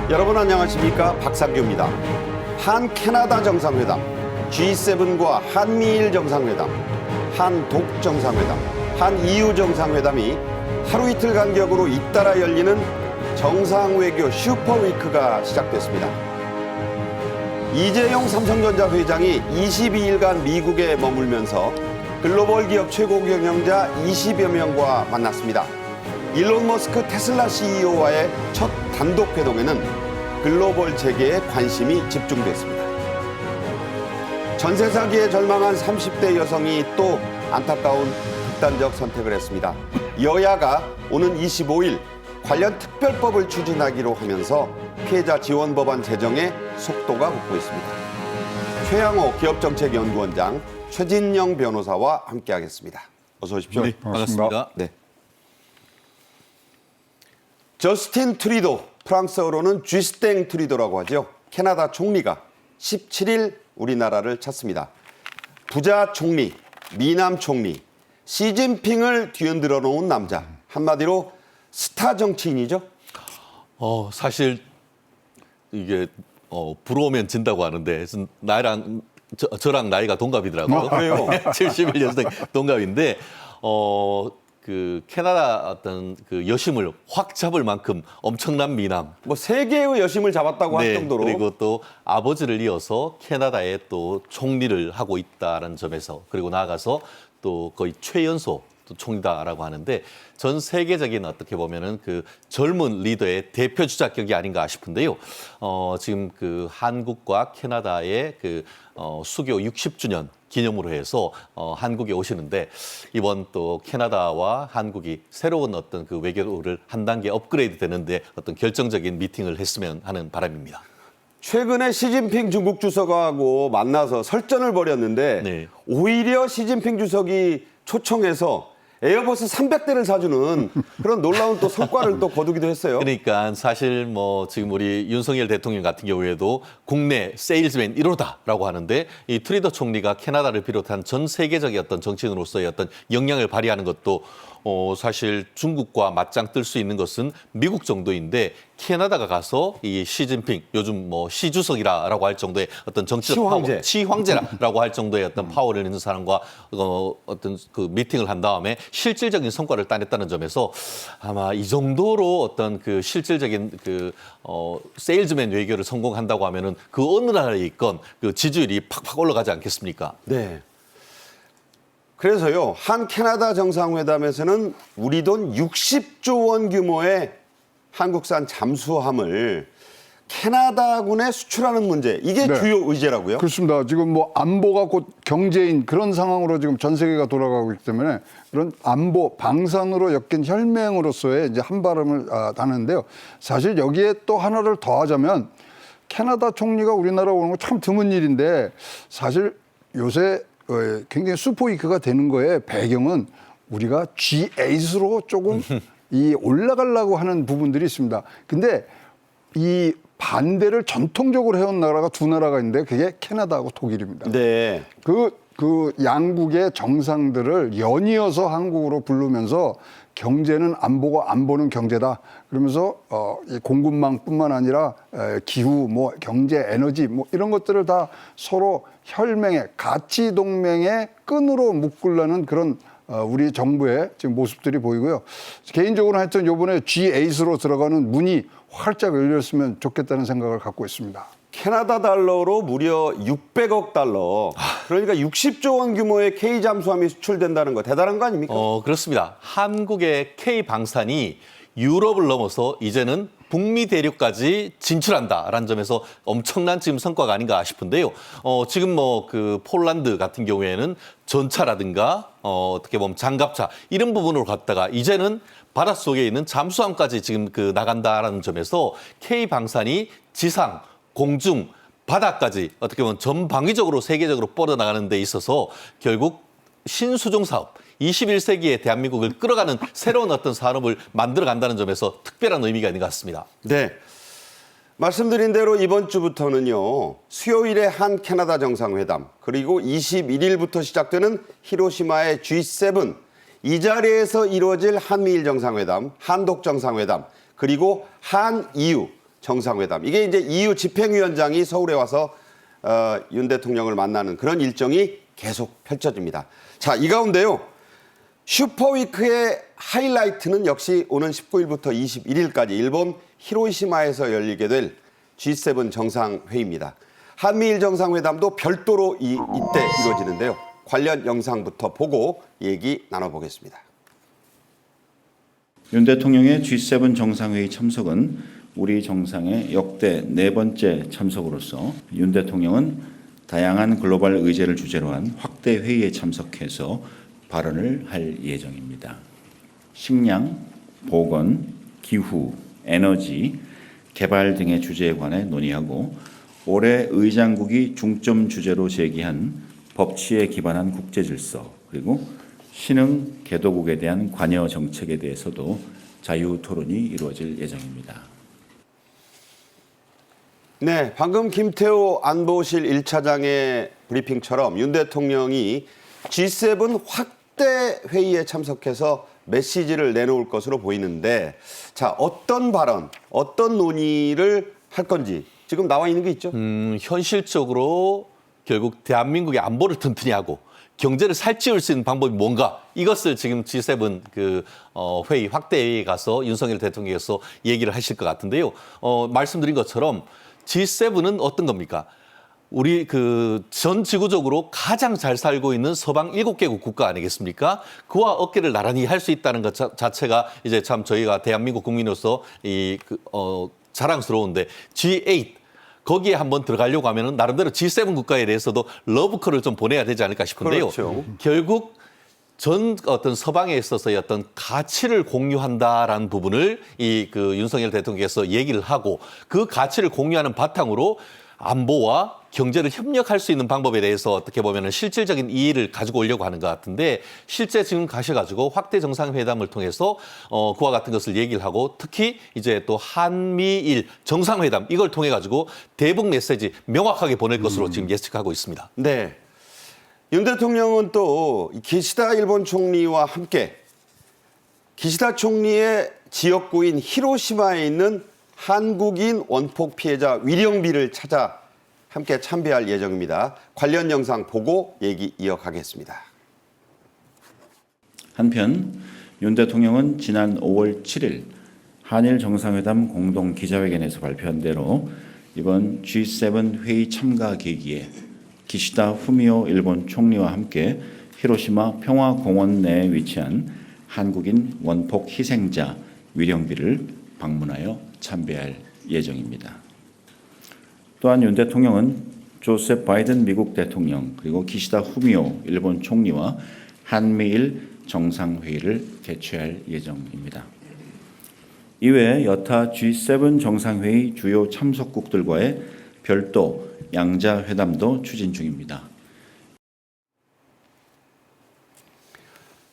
여러분 안녕하십니까? 박상규입니다. 한 캐나다 정상회담, G7과 한미일 정상회담, 한독 정상회담, 한EU 정상회담이 하루 이틀 간격으로 잇따라 열리는 정상외교 슈퍼위크가 시작됐습니다. 이재용 삼성전자 회장이 22일간 미국에 머물면서 글로벌 기업 최고 경영자 20여 명과 만났습니다. 일론 머스크 테슬라 CEO와의 첫 단독 회동에는 글로벌 재계에 관심이 집중됐습니다. 전세 사기에 절망한 30대 여성이 또 안타까운 극단적 선택을 했습니다. 여야가 오는 25일 관련 특별법을 추진하기로 하면서 피해자 지원 법안 제정에 속도가 붙고 있습니다. 최양호 기업정책연구원장, 최진영 변호사와 함께하겠습니다. 어서 오십시오. 네, 반갑습니다. 네. 저스틴 트리도, 프랑스어로는 쥐스땡 트리도라고 하죠. 캐나다 총리가 17일 우리나라를 찾습니다. 부자 총리, 미남 총리, 시진핑을 뒤흔들어 놓은 남자. 한마디로 스타 정치인이죠. 사실 이게 부러우면 진다고 하는데 나랑 저랑 나이가 동갑이더라고요. 그래요? 71년생 동갑인데 그 캐나다 어떤 그 여심을 확 잡을 만큼 엄청난 미남. 뭐 세계의 여심을 잡았다고 할 정도로. 그리고 또 아버지를 이어서 캐나다에 또 총리를 하고 있다는 점에서, 그리고 나아가서 또 거의 최연소 또 총리다라고 하는데 전 세계적인 어떻게 보면은 그 젊은 리더의 대표 주자격이 아닌가 싶은데요. 지금 그 한국과 캐나다의 그 수교 60주년 기념으로 해서 한국에 오시는데, 이번 또 캐나다와 한국이 새로운 어떤 그 외교를 한 단계 업그레이드 되는데 어떤 결정적인 미팅을 했으면 하는 바람입니다. 최근에 시진핑 중국 주석하고 만나서 설전을 벌였는데 네. 오히려 시진핑 주석이 초청해서 에어버스 300대를 사주는 그런 놀라운 또 성과를 또 거두기도 했어요. 그러니까 사실 뭐 지금 우리 윤석열 대통령 같은 경우에도 국내 세일즈맨 1호다라고 하는데, 이 트리더 총리가 캐나다를 비롯한 전 세계적인 어떤 정치인으로서의 어떤 역량을 발휘하는 것도 사실 중국과 맞짱 뜰 수 있는 것은 미국 정도인데, 캐나다가 가서 이 시진핑, 요즘 뭐 시주석이라고 할 정도의 어떤 정치적 파워, 시황제라고 할 정도의 어떤 파워를 있는 사람과 어떤 그 미팅을 한 다음에 실질적인 성과를 따냈다는 점에서 아마 이 정도로 어떤 그 실질적인 그 세일즈맨 외교를 성공한다고 하면은 그 어느 나라에 있건 그 지지율이 팍팍 올라가지 않겠습니까? 네. 그래서요, 한 캐나다 정상회담에서는 우리 돈 60조 원 규모의 한국산 잠수함을 캐나다군에 수출하는 문제, 이게 네. 주요 의제라고요? 그렇습니다. 지금 뭐 안보가 곧 경제인 그런 상황으로 지금 전 세계가 돌아가고 있기 때문에 그런 안보 방산으로 엮인 혈맹으로서의 이제 한 발음을 다는데요. 사실 여기에 또 하나를 더하자면 캐나다 총리가 우리나라 오는 거 참 드문 일인데, 사실 요새 굉장히 슈퍼위크가 되는 거에 배경은 우리가 G8으로 조금 이 올라가려고 하는 부분들이 있습니다. 근데 이 반대를 전통적으로 해온 나라가 두 나라가 있는데 그게 캐나다하고 독일입니다. 네. 그 양국의 정상들을 연이어서 한국으로 부르면서 경제는 안보고 안보는 경제다. 그러면서 이 공급망뿐만 아니라 기후, 뭐 경제, 에너지, 뭐 이런 것들을 다 서로 혈맹의 가치 동맹의 끈으로 묶으려는 그런 우리 정부의 지금 모습들이 보이고요. 개인적으로 하여튼 이번에 G8으로 들어가는 문이 활짝 열렸으면 좋겠다는 생각을 갖고 있습니다. 캐나다 달러로 무려 600억 달러. 그러니까 60조 원 규모의 K 잠수함이 수출된다는 거 대단한 거 아닙니까? 그렇습니다. 한국의 K 방산이 유럽을 넘어서 이제는 북미 대륙까지 진출한다라는 점에서 엄청난 지금 성과가 아닌가 싶은데요. 지금 뭐 그 폴란드 같은 경우에는 전차라든가 어떻게 보면 장갑차 이런 부분으로 갔다가 이제는 바닷속에 있는 잠수함까지 지금 그 나간다라는 점에서 K 방산이 지상, 공중, 바다까지 어떻게 보면 전방위적으로 세계적으로 뻗어나가는 데 있어서 결국 신수종 사업, 21세기의 대한민국을 끌어가는 새로운 어떤 산업을 만들어간다는 점에서 특별한 의미가 있는 것 같습니다. 네. 말씀드린 대로 이번 주부터는요, 수요일에 한 캐나다 정상회담, 그리고 21일부터 시작되는 히로시마의 G7, 이 자리에서 이루어질 한미일 정상회담, 한독 정상회담, 그리고 한EU, 정상회담. 이게 이제 EU 집행위원장이 서울에 와서 윤 대통령을 만나는 그런 일정이 계속 펼쳐집니다. 자, 이 가운데요. 슈퍼위크의 하이라이트는 역시 오는 19일부터 21일까지 일본 히로시마에서 열리게 될 G7 정상회의입니다. 한미일 정상회담도 별도로 이때 이루어지는데요. 관련 영상부터 보고 얘기 나눠보겠습니다. 윤 대통령의 G7 정상회의 참석은 우리 정상의 역대 4번째 참석으로서 윤 대통령은 다양한 글로벌 의제를 주제로 한 확대 회의에 참석해서 발언을 할 예정입니다. 식량, 보건, 기후, 에너지, 개발 등의 주제에 관해 논의하고 올해 의장국이 중점 주제로 제기한 법치에 기반한 국제 질서 그리고 신흥 개도국에 대한 관여 정책에 대해서도 자유 토론이 이루어질 예정입니다. 네, 방금 김태호 안보실 1차장의 브리핑처럼 윤 대통령이 G7 확대 회의에 참석해서 메시지를 내놓을 것으로 보이는데 자, 어떤 발언, 어떤 논의를 할 건지 지금 나와 있는 게 있죠? 현실적으로 결국 대한민국의 안보를 튼튼히 하고 경제를 살찌울 수 있는 방법이 뭔가 이것을 지금 G7 회의 확대 회의에 가서 윤석열 대통령께서 얘기를 하실 것 같은데요. 말씀드린 것처럼 G7은 어떤 겁니까? 우리 전 지구적으로 가장 잘 살고 있는 서방 7개국 국가 아니겠습니까? 그와 어깨를 나란히 할 수 있다는 것 자체가 이제 참 저희가 대한민국 국민으로서 자랑스러운데 G8 거기에 한번 들어가려고 하면은 나름대로 G7 국가에 대해서도 러브콜을 좀 보내야 되지 않을까 싶은데요. 그렇죠. 결국 전 어떤 서방에 있어서의 어떤 가치를 공유한다라는 부분을 윤석열 대통령께서 얘기를 하고 그 가치를 공유하는 바탕으로 안보와 경제를 협력할 수 있는 방법에 대해서 어떻게 보면은 실질적인 이의를 가지고 오려고 하는 것 같은데 실제 지금 가셔가지고 확대 정상회담을 통해서 그와 같은 것을 얘기를 하고 특히 이제 또 한미일 정상회담 이걸 통해 가지고 대북 메시지 명확하게 보낼 것으로 지금 예측하고 있습니다. 네. 윤 대통령은 또 기시다 일본 총리와 함께 기시다 총리의 지역구인 히로시마에 있는 한국인 원폭 피해자 위령비를 찾아 함께 참배할 예정입니다. 관련 영상 보고 얘기 이어가겠습니다. 한편 윤 대통령은 지난 5월 7일 한일 정상회담 공동 기자회견에서 발표한 대로 이번 G7 회의 참가 계기에 기시다 후미오 일본 총리와 함께 히로시마 평화공원 내에 위치한 한국인 원폭 희생자 위령비를 방문하여 참배할 예정입니다. 또한 윤 대통령은 조셉 바이든 미국 대통령 그리고 기시다 후미오 일본 총리와 한미일 정상회의를 개최할 예정입니다. 이외에 여타 G7 정상회의 주요 참석국들과의 별도 양자회담도 추진 중입니다.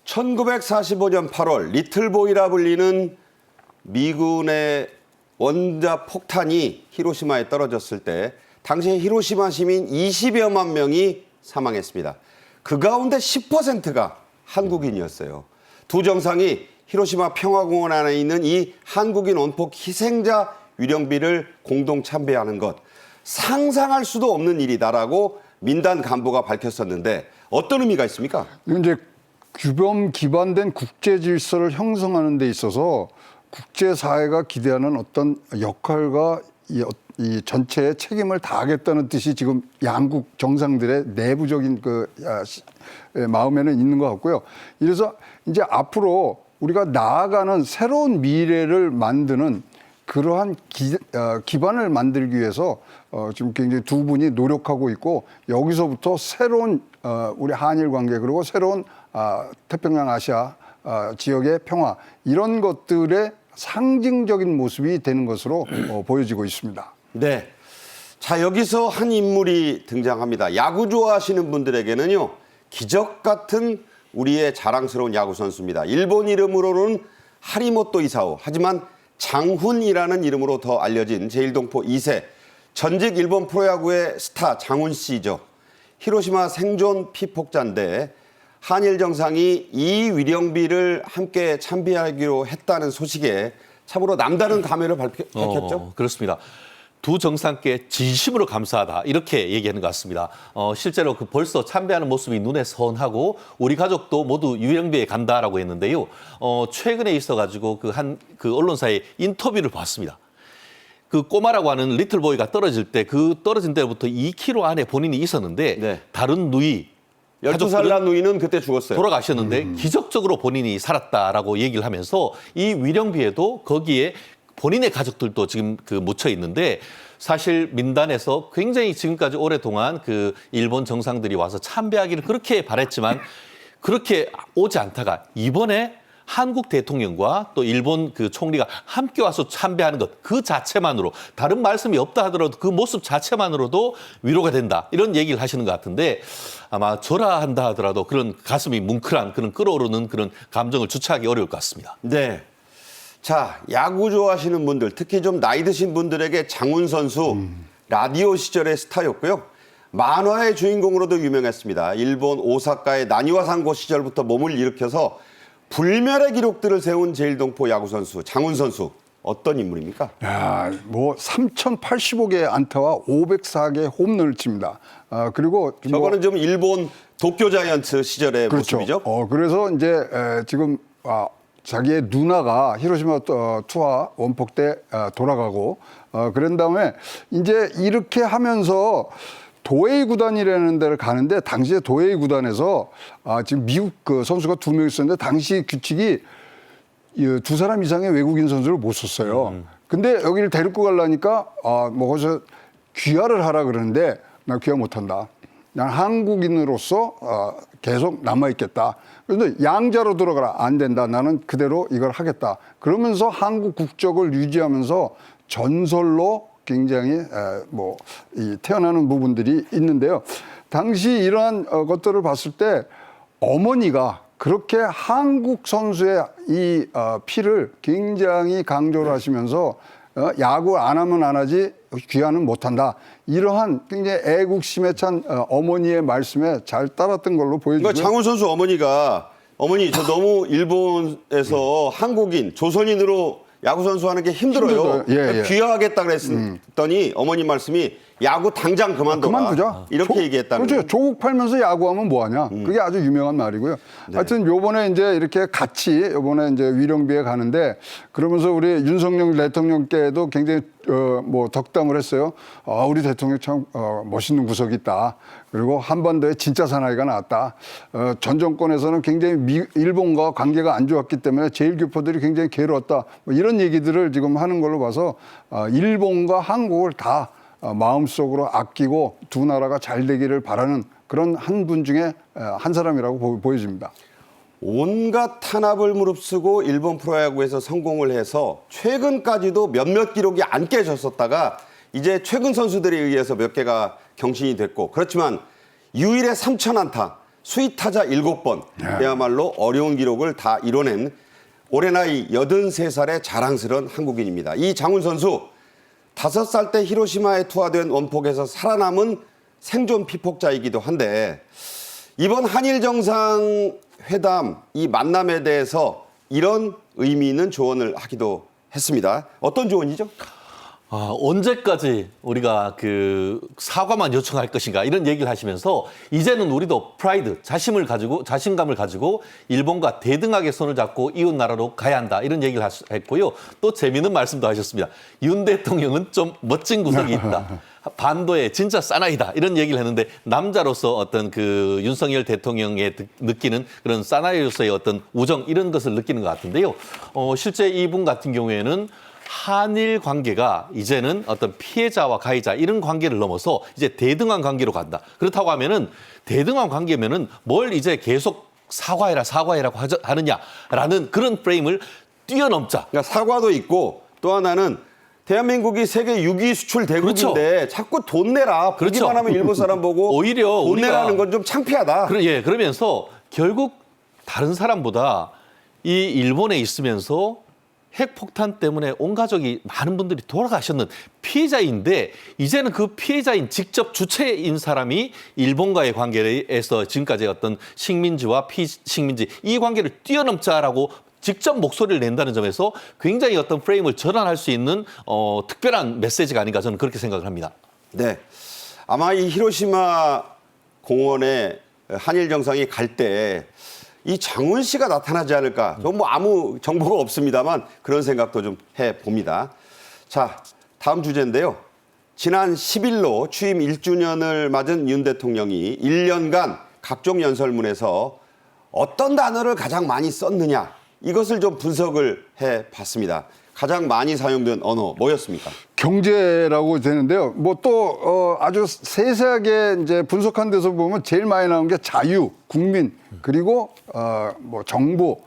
1945년 8월 리틀보이라 불리는 미군의 원자 폭탄이 히로시마에 떨어졌을 때 당시에 히로시마 시민 20여만 명이 사망했습니다. 그 가운데 10%가 한국인이었어요. 두 정상이 히로시마 평화공원 안에 있는 이 한국인 원폭 희생자 위령비를 공동 참배하는 것 상상할 수도 없는 일이다라고 민단 간부가 밝혔었는데 어떤 의미가 있습니까? 이제 규범 기반된 국제 질서를 형성하는 데 있어서 국제사회가 기대하는 어떤 역할과 이 전체의 책임을 다하겠다는 뜻이 지금 양국 정상들의 내부적인 마음에는 있는 것 같고요. 이래서 이제 앞으로 우리가 나아가는 새로운 미래를 만드는 그러한 기반을 만들기 위해서 지금 굉장히 두 분이 노력하고 있고 여기서부터 새로운 우리 한일 관계 그리고 새로운 태평양 아시아 지역의 평화 이런 것들의 상징적인 모습이 되는 것으로 보여지고 있습니다. 네. 자, 여기서 한 인물이 등장합니다. 야구 좋아하시는 분들에게는요, 기적 같은 우리의 자랑스러운 야구 선수입니다. 일본 이름으로는 하리모토 이사오. 하지만 장훈이라는 이름으로 더 알려진 제1동포 2세 전직 일본 프로야구의 스타 장훈 씨죠. 히로시마 생존 피폭자인데 한일 정상이 이 위령비를 함께 참배하기로 했다는 소식에 참으로 남다른 감회를 밝혔죠. 그렇습니다. 두 정상께 진심으로 감사하다 이렇게 얘기하는 것 같습니다. 실제로 그 벌써 참배하는 모습이 눈에 선하고 우리 가족도 모두 유영비에 간다라고 했는데요. 최근에 있어가지고 그 언론사의 인터뷰를 봤습니다. 그 꼬마라고 하는 리틀보이가 떨어질 때 그 떨어진 때부터 2km 안에 본인이 있었는데 네. 다른 누이 12살 난 누이는 그때 죽었어요. 돌아가셨는데 기적적으로 본인이 살았다라고 얘기를 하면서 이 위령비에도 거기에 본인의 가족들도 지금 묻혀 있는데 사실 민단에서 굉장히 지금까지 오랫동안 그 일본 정상들이 와서 참배하기를 그렇게 바랬지만 그렇게 오지 않다가 이번에 한국 대통령과 또 일본 그 총리가 함께 와서 참배하는 것 그 자체만으로 다른 말씀이 없다 하더라도 그 모습 자체만으로도 위로가 된다 이런 얘기를 하시는 것 같은데 아마 절하한다 하더라도 그런 가슴이 뭉클한 그런 끓어오르는 그런 감정을 주체하기 어려울 것 같습니다. 네. 자, 야구 좋아하시는 분들, 특히 좀 나이 드신 분들에게 장훈 선수 라디오 시절의 스타였고요. 만화의 주인공으로도 유명했습니다. 일본 오사카의 나니와 상고 시절부터 몸을 일으켜서 불멸의 기록들을 세운 제일동포 야구 선수 장훈 선수 어떤 인물입니까? 야, 뭐 3,085개의 안타와 504개의 홈런을 칩니다. 그리고 저거는 좀 일본 도쿄 자이언츠 시절의 그렇죠. 모습이죠. 그래서 이제 지금 자기의 누나가 히로시마 투하 원폭 때 돌아가고 그런 다음에 이제 이렇게 하면서 도에이 구단이라는 데를 가는데 당시에 도에이 구단에서 지금 미국 그 선수가 2명 있었는데 당시 규칙이 2사람 이상의 외국인 선수를 못 썼어요. 근데 여기를 데리고 가려니까 뭐 거기서 귀화를 하라 그러는데 나 귀화 못 한다. 난 한국인으로서 계속 남아있겠다. 그런데 양자로 들어가라. 안 된다. 나는 그대로 이걸 하겠다. 그러면서 한국 국적을 유지하면서 전설로 굉장히 태어나는 부분들이 있는데요. 당시 이러한 것들을 봤을 때 어머니가 그렇게 한국 선수의 이 피를 굉장히 강조를 하시면서 야구 안 하면 안 하지 귀화는 못한다. 이러한 굉장히 애국심에 찬 어머니의 말씀에 잘 따랐던 걸로 보여지고요. 그러니까 장훈 선수 어머니가 어머니 저 너무 일본에서 한국인 조선인으로 야구 선수 하는 게 힘들어요. 예. 귀화하겠다 그랬더니 어머니 말씀이 야구 당장 그만두자. 이렇게 얘기했다는 그렇죠. 거예요. 조국 팔면서 야구하면 뭐하냐. 그게 아주 유명한 말이고요. 하여튼 요번에 이제 이렇게 같이 요번에 이제 위령비에 가는데 그러면서 우리 윤석열 대통령께도 굉장히 덕담을 했어요. 우리 대통령 참 멋있는 구석이 있다. 그리고 한반도에 진짜 사나이가 나왔다. 전 정권에서는 굉장히 일본과 관계가 안 좋았기 때문에 제1교포들이 굉장히 괴로웠다. 뭐 이런 얘기들을 지금 하는 걸로 봐서 일본과 한국을 다 마음속으로 아끼고 두 나라가 잘 되기를 바라는 그런 한 분 중에 한 사람이라고 보여집니다. 온갖 탄압을 무릅쓰고 일본 프로야구에서 성공을 해서 최근까지도 몇몇 기록이 안 깨졌었다가 이제 최근 선수들에 의해서 몇 개가 경신이 됐고 그렇지만 유일의 3,000안타, 수위타자 7번 그야말로 어려운 기록을 다 이뤄낸 올해 나이 83살의 자랑스러운 한국인입니다. 이 장훈 선수 5살 때 히로시마에 투하된 원폭에서 살아남은 생존 피폭자이기도 한데 이번 한일 정상회담 이 만남에 대해서 이런 의미 있는 조언을 하기도 했습니다. 어떤 조언이죠? 언제까지 우리가 그 사과만 요청할 것인가 이런 얘기를 하시면서 이제는 우리도 프라이드, 자신감을 가지고 일본과 대등하게 손을 잡고 이웃 나라로 가야 한다 이런 얘기를 했고요. 또 재미있는 말씀도 하셨습니다. 윤 대통령은 좀 멋진 구석이 있다. 반도의 진짜 사나이다 이런 얘기를 했는데 남자로서 어떤 그 윤석열 대통령의 느끼는 그런 사나이로서의 어떤 우정 이런 것을 느끼는 것 같은데요. 실제 이분 같은 경우에는 한일 관계가 이제는 어떤 피해자와 가해자 이런 관계를 넘어서 이제 대등한 관계로 간다. 그렇다고 하면은 대등한 관계면은 뭘 이제 계속 사과해라고 하느냐라는 그런 프레임을 뛰어넘자. 그러니까 사과도 있고 또 하나는 대한민국이 세계 6위 수출 대국인데 그렇죠. 자꾸 돈 내라. 보기만 그렇죠. 하면 일본 사람 보고 오히려 돈 내라는 건 좀 창피하다. 그러면서 결국 다른 사람보다 이 일본에 있으면서 핵폭탄 때문에 온 가족이 많은 분들이 돌아가셨는 피해자인데 이제는 그 피해자인 직접 주체인 사람이 일본과의 관계에서 지금까지 어떤 식민지와 피식민지 이 관계를 뛰어넘자라고 직접 목소리를 낸다는 점에서 굉장히 어떤 프레임을 전환할 수 있는 특별한 메시지가 아닌가 저는 그렇게 생각을 합니다. 네. 아마 이 히로시마 공원에 한일 정상이 갈 때 이 장훈 씨가 나타나지 않을까. 좀 뭐 아무 정보가 없습니다만 그런 생각도 좀 해봅니다. 자, 다음 주제인데요. 지난 10일로 취임 1주년을 맞은 윤 대통령이 1년간 각종 연설문에서 어떤 단어를 가장 많이 썼느냐 이것을 좀 분석을 해봤습니다. 가장 많이 사용된 언어 뭐였습니까? 경제라고 되는데요. 뭐 또 아주 세세하게 이제 분석한 데서 보면 제일 많이 나온 게 자유, 국민, 그리고 뭐 정보,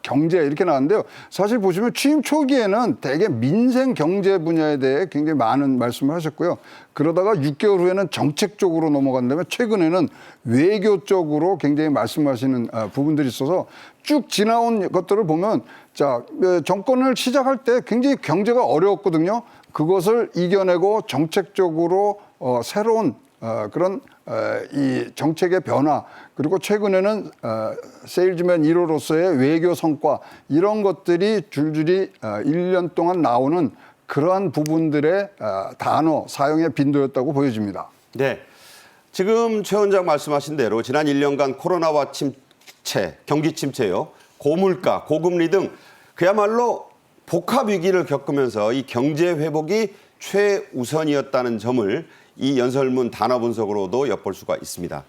경제 이렇게 나왔는데요. 사실 보시면 취임 초기에는 대개 민생 경제 분야에 대해 굉장히 많은 말씀을 하셨고요. 그러다가 6개월 후에는 정책 쪽으로 넘어간다면 최근에는 외교 쪽으로 굉장히 말씀하시는 부분들이 있어서 쭉 지나온 것들을 보면 자, 정권을 시작할 때 굉장히 경제가 어려웠거든요. 그것을 이겨내고 정책적으로 새로운 그런 이 정책의 변화 그리고 최근에는 세일즈맨 1호로서의 외교 성과 이런 것들이 줄줄이 1년 동안 나오는 그러한 부분들의 단어 사용의 빈도였다고 보여집니다. 네. 지금 최 원장 말씀하신 대로 지난 1년간 코로나와 침체, 경기 침체요, 고물가, 고금리 등 그야말로 복합 위기를 겪으면서 이 경제 회복이 최우선이었다는 점을 이 연설문 단어 분석으로도 엿볼 수가 있습니다.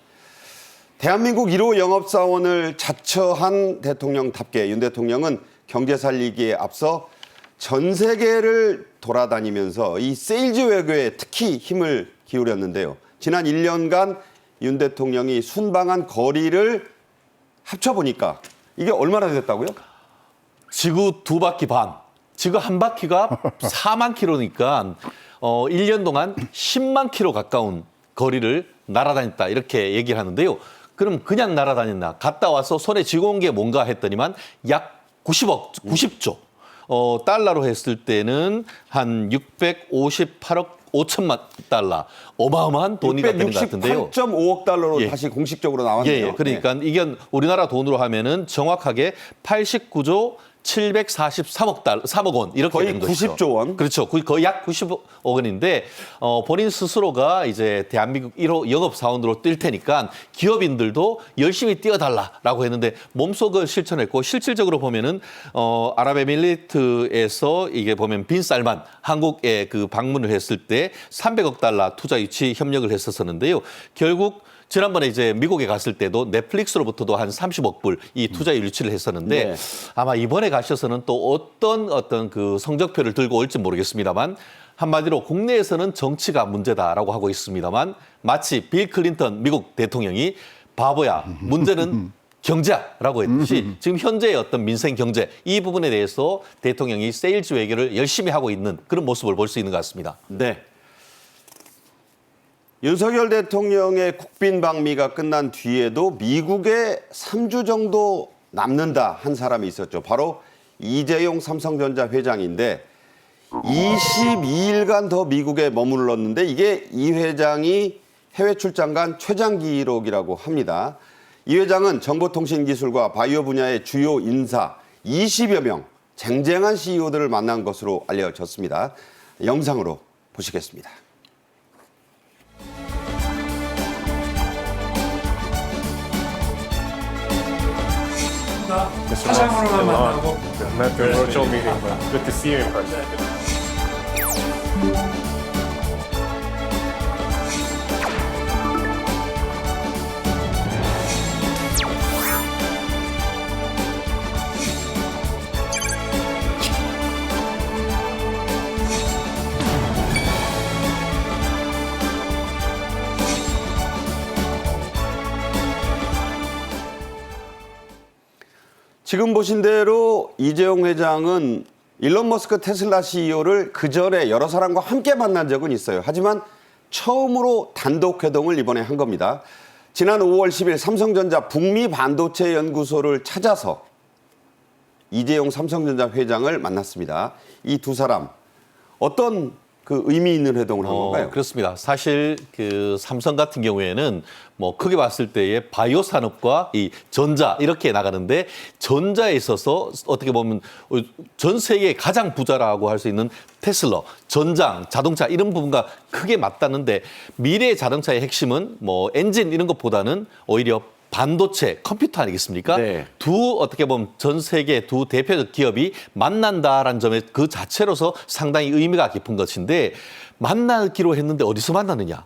대한민국 1호 영업사원을 자처한 대통령답게 윤 대통령은 경제 살리기에 앞서 전 세계를 돌아다니면서 이 세일즈 외교에 특히 힘을 기울였는데요. 지난 1년간 윤 대통령이 순방한 거리를 합쳐보니까 이게 얼마나 됐다고요? 지구 2바퀴 반, 지구 한 바퀴가 4만 킬로니까 1년 동안 10만 킬로 가까운 거리를 날아다녔다 이렇게 얘기를 하는데요. 그럼 그냥 날아다녔나? 갔다 와서 손에 쥐고 온 게 뭔가 했더니만 약 90조 달러로 했을 때는 한 658억 5천만 달러. 어마어마한 돈이 되는 것 같은데요. 668.5억 달러로 예. 다시 공식적으로 나왔네요. 예, 그러니까 이게 우리나라 돈으로 하면은 정확하게 89조 743억 달러, 3억 원 이렇게 거의 되는 것이죠. 90조 원. 그렇죠. 거의 약 90억 원인데 본인 스스로가 이제 대한민국 1호 영업사원으로 뛸 테니까 기업인들도 열심히 뛰어달라라고 했는데 몸속을 실천했고 실질적으로 보면은 아랍에미리트에서 이게 보면 빈 살만 한국에 그 방문을 했을 때 300억 달러 투자 유치 협력을 했었는데요. 결국 지난번에 이제 미국에 갔을 때도 넷플릭스로부터도 한 30억 불 이 투자 유치를 했었는데 네. 아마 이번에 가셔서는 또 어떤 그 성적표를 들고 올지 모르겠습니다만 한마디로 국내에서는 정치가 문제다라고 하고 있습니다만 마치 빌 클린턴 미국 대통령이 바보야 문제는 경제라고 했듯이 지금 현재의 어떤 민생 경제 이 부분에 대해서 대통령이 세일즈 외교를 열심히 하고 있는 그런 모습을 볼 수 있는 것 같습니다. 네. 윤석열 대통령의 국빈 방미가 끝난 뒤에도 미국에 3주 정도 남는다 한 사람이 있었죠. 바로 이재용 삼성전자 회장인데 22일간 더 미국에 머물렀는데 이게 이 회장이 해외 출장 간 최장 기록이라고 합니다. 이 회장은 정보통신기술과 바이오 분야의 주요 인사 20여 명 쟁쟁한 CEO들을 만난 것으로 알려졌습니다. 영상으로 보시겠습니다. 화상으로만 만나고 Met through a virtual meeting, but good to see you in person. 지금 보신 대로 이재용 회장은 일론 머스크 테슬라 CEO를 그전에 여러 사람과 함께 만난 적은 있어요. 하지만 처음으로 단독 회동을 이번에 한 겁니다. 지난 5월 10일 삼성전자 북미 반도체 연구소를 찾아서 이재용 삼성전자 회장을 만났습니다. 이 두 사람 어떤 그 의미 있는 회동을 한 건가요? 그렇습니다. 사실 그 삼성 같은 경우에는 뭐 크게 봤을 때의 바이오 산업과 이 전자 이렇게 나가는데 전자에 있어서 어떻게 보면 전 세계 가장 부자라고 할 수 있는 테슬라, 전장, 자동차 이런 부분과 크게 맞닿는데 미래의 자동차의 핵심은 뭐 엔진 이런 것보다는 오히려 반도체, 컴퓨터 아니겠습니까? 네. 두 어떻게 보면 전 세계 두 대표적 기업이 만난다라는 점에 그 자체로서 상당히 의미가 깊은 것인데 만나기로 했는데 어디서 만나느냐?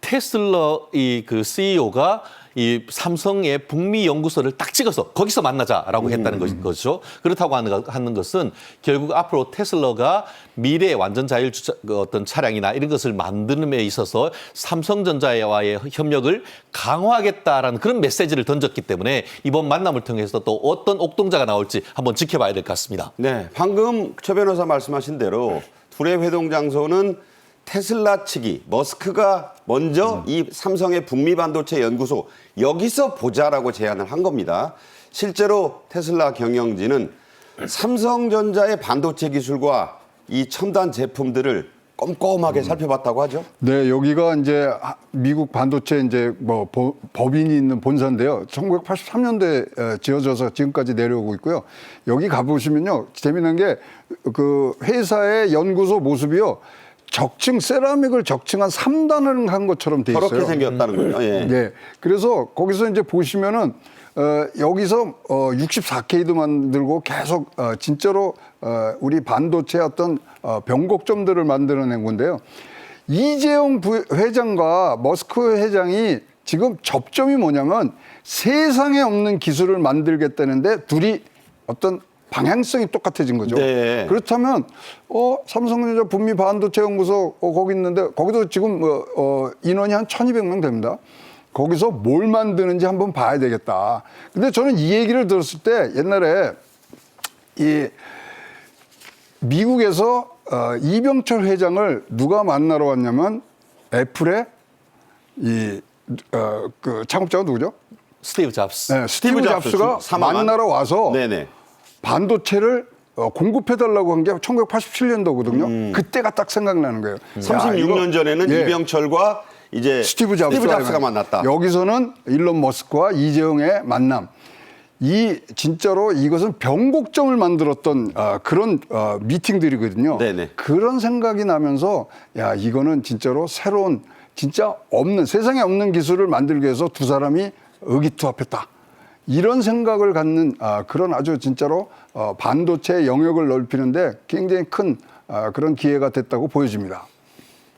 테슬라 이 그 CEO가 이 삼성의 북미 연구소를 딱 찍어서 거기서 만나자라고 했다는 것이죠. 그렇다고 하는 것은 결국 앞으로 테슬라가 미래의 완전 자율 어떤 차량이나 이런 것을 만드는 데 있어서 삼성전자와의 협력을 강화하겠다라는 그런 메시지를 던졌기 때문에 이번 만남을 통해서 또 어떤 옥동자가 나올지 한번 지켜봐야 될 것 같습니다. 네, 방금 최 변호사 말씀하신 대로 둘의 회동 장소는 테슬라 측이 머스크가 먼저 이 삼성의 북미 반도체 연구소 여기서 보자라고 제안을 한 겁니다. 실제로 테슬라 경영진은 삼성전자의 반도체 기술과 이 첨단 제품들을 꼼꼼하게 살펴봤다고 하죠. 네, 여기가 이제 미국 반도체 이제 뭐 법인이 있는 본사인데요. 1983년도에 지어져서 지금까지 내려오고 있고요. 여기 가보시면요, 재미난 게 그 회사의 연구소 모습이요. 세라믹을 적층한 3단을 한 것처럼 돼 있어요. 저렇게 생겼다는 거예요. 예. 네. 그래서 거기서 이제 보시면은 여기서 64K도 만들고 계속 진짜로 우리 반도체 어떤 변곡점들을 만들어낸 건데요. 이재용 회장과 머스크 회장이 지금 접점이 뭐냐면 세상에 없는 기술을 만들겠다는데 둘이 어떤 방향성이 똑같아진 거죠. 네. 그렇다면 삼성전자 북미 반도체 연구소 거기 있는데 거기도 지금 인원이 한 1,200명 됩니다. 거기서 뭘 만드는지 한번 봐야 되겠다. 근데 저는 이 얘기를 들었을 때 옛날에 이 미국에서 이병철 회장을 누가 만나러 왔냐면 애플의 그 창업자가 누구죠? 스티브 잡스. 네, 스티브 잡스가 사망한? 만나러 와서 네네. 반도체를 공급해달라고 한 게 1987년도거든요. 그때가 딱 생각나는 거예요. 36년 전에는 예. 이병철과 이제 스티브 잡스가 만났다. 여기서는 일론 머스크와 이재용의 만남. 진짜로 이것은 변곡점을 만들었던 그런 미팅들이거든요. 네네. 그런 생각이 나면서 야, 이거는 진짜로 새로운 진짜 세상에 없는 기술을 만들기 위해서 두 사람이 의기투합했다. 이런 생각을 갖는 그런 아주 진짜로 반도체 영역을 넓히는데 굉장히 큰 그런 기회가 됐다고 보여집니다.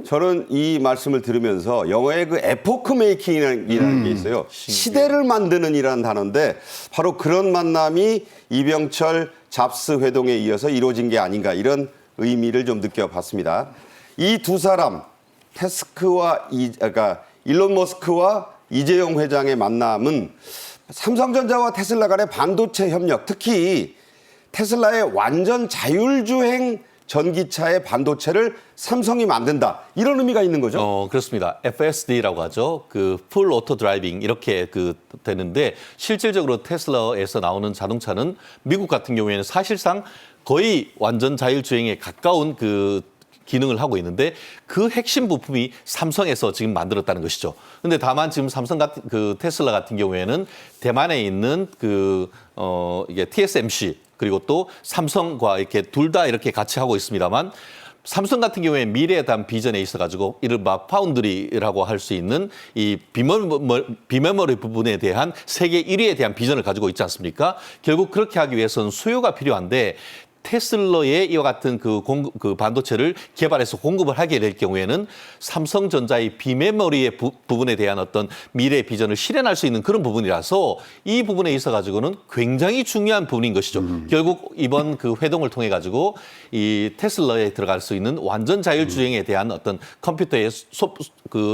저는 이 말씀을 들으면서 영어에 그 에포크 메이킹이라는 게 있어요. 시대를 만드는 이라는 단어인데 바로 그런 만남이 이병철 잡스 회동에 이어서 이루어진 게 아닌가 이런 의미를 좀 느껴봤습니다. 이 두 사람 그러니까 일론 머스크와 이재용 회장의 만남은 삼성전자와 테슬라 간의 반도체 협력, 특히 테슬라의 완전 자율주행 전기차의 반도체를 삼성이 만든다. 이런 의미가 있는 거죠? 그렇습니다. FSD라고 하죠. 그 풀 오토 드라이빙 이렇게 되는데 실질적으로 테슬라에서 나오는 자동차는 미국 같은 경우에는 사실상 거의 완전 자율주행에 가까운 그 기능을 하고 있는데 그 핵심 부품이 삼성에서 지금 만들었다는 것이죠. 근데 다만 지금 테슬라 같은 경우에는 대만에 있는 이게 TSMC 그리고 또 삼성과 이렇게 둘 다 이렇게 같이 하고 있습니다만 삼성 같은 경우에 미래에 대한 비전에 있어가지고 이른바 파운드리라고 할 수 있는 이 비메모리 부분에 대한 세계 1위에 대한 비전을 가지고 있지 않습니까? 결국 그렇게 하기 위해서는 수요가 필요한데 테슬라의 이와 같은 그 반도체를 개발해서 공급을 하게 될 경우에는 삼성전자의 비메모리의 부분에 대한 어떤 미래 비전을 실현할 수 있는 그런 부분이라서 이 부분에 있어 가지고는 굉장히 중요한 부분인 것이죠. 결국 이번 그 회동을 통해 가지고 이 테슬라에 들어갈 수 있는 완전 자율주행에 대한 어떤 컴퓨터의